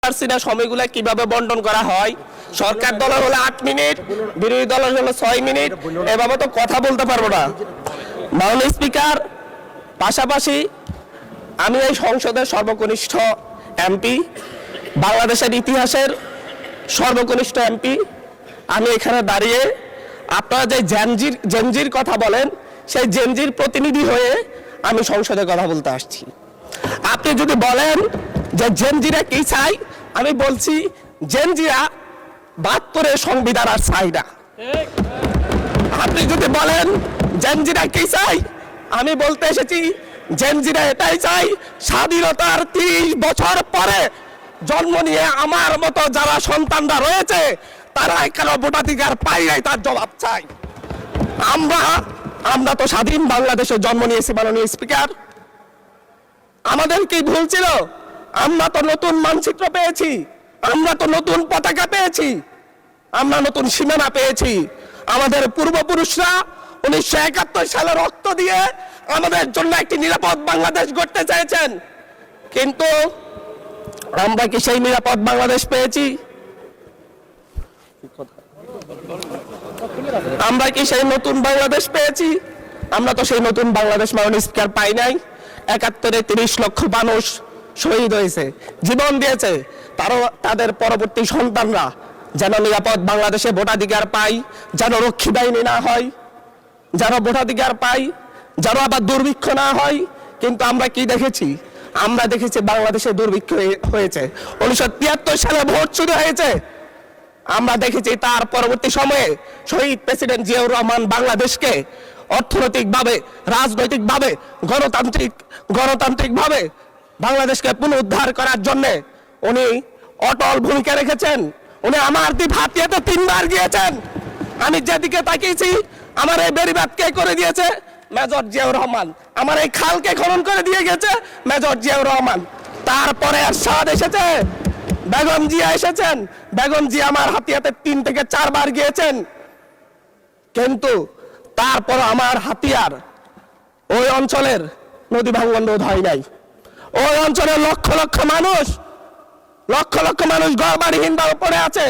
পারছি না সময়গুলো কিভাবে বন্টন করা হয়। সরকার দলের হলো 8 মিনিট, বিরোধী দলের হলো 6 মিনিট, এভাবে তো কথা বলতে পারবো না। মাননীয় স্পিকার, পাশাপাশি আমি এই সংসদের সর্বকনিষ্ঠ এমপি, বাংলাদেশের ইতিহাসের সর্বকনিষ্ঠ এমপি। আমি এখানে দাঁড়িয়ে আপনারা যে জেনজির কথা বলেন, সেই জেনজির প্রতিনিধি হয়ে আমি সংসদে কথা বলতে আসছি। আপনি যদি বলেন যে জেনজিরা কি চাই, আমি বলছি জেনজিরা 72-এর সংবিধান আর চাই না। আপনি যদি বলেন জেনজিরা কি চাই, আমি বলতে এসেছি জেনজিরা এটাই চাই, স্বাধীনতার 30 বছর পরে জন্ম নিয়ে আমার মতো যারা সন্তানরা রয়েছে তারা কেন ভোটাধিকার পাই নাই, তার জবাব চাই। আমরা তো স্বাধীন বাংলাদেশে জন্ম নিয়েছি মাননীয় স্পিকার। আমাদের কি ভুল ছিল? আমরা তো নতুন মানচিত্র পেয়েছি, আমরা তো নতুন পতাকা পেয়েছি, আমরা নতুন সীমানা পেয়েছি। আমাদের পূর্বপুরুষরা 1971 সালে রক্ত দিয়ে আমাদের জন্য একটি নিরাপদ বাংলাদেশ গড়তে চেয়েছেন, কিন্তু আমরা কি সেই নিরাপদ বাংলাদেশ পেয়েছি? আমরা কি সেই নতুন বাংলাদেশ পেয়েছি? আমরা তো সেই নতুন বাংলাদেশ মাননীয় স্পিকার পাই নাই। 71-এ 30 লক্ষ মানুষ শহীদ হয়েছে, জীবন দিয়েছে, তাদের পরবর্তী সন্তানরা যেন নিরাপদ বাংলাদেশে ভোটাধিকার পায়, যেন রক্ষী বাহিনী না হয়, যেন ভোটাধিকার পায়, যেন আবার দুর্ভিক্ষ না হয়। কিন্তু আমরা কি দেখেছি? আমরা দেখেছি বাংলাদেশে দুর্ভিক্ষ হয়েছে। 1973 সালে ভোট শুরু হয়েছে, আমরা দেখেছি তার পরবর্তী সময়ে শহীদ প্রেসিডেন্ট জিয়াউর রহমান বাংলাদেশকে অর্থনৈতিকভাবে, রাজনৈতিকভাবে, গণতান্ত্রিকভাবে বাংলাদেশকে পুনরুদ্ধার করার জন্য উনি অটল ভূমিকা রেখেছেন। উনি আমার দ্বীপ হাতিয়াতে 3 বার গিয়েছেন। আমি যেদিকে তাকিয়েছি, আমার এই বেড়িবাঁধ কে করে দিয়েছে? মেজর জিয়াউর রহমান। আমার এই খালকে খনন করে দিয়ে গেছে মেজর জিয়াউর রহমান। তারপরে এরশাদ এসেছে, বেগম জিয়া এসেছেন। বেগম জিয়া আমার হাতিয়াতে 3 থেকে 4 বার গিয়েছেন, কিন্তু তারপর আমার হাতিয়ার ওই অঞ্চলের নদী ভাঙ্গন রোধ হয় নাই। ওই অঞ্চলের লক্ষ লক্ষ মানুষ ঘরবাড়িহীন ভাবে পড়ে আছে।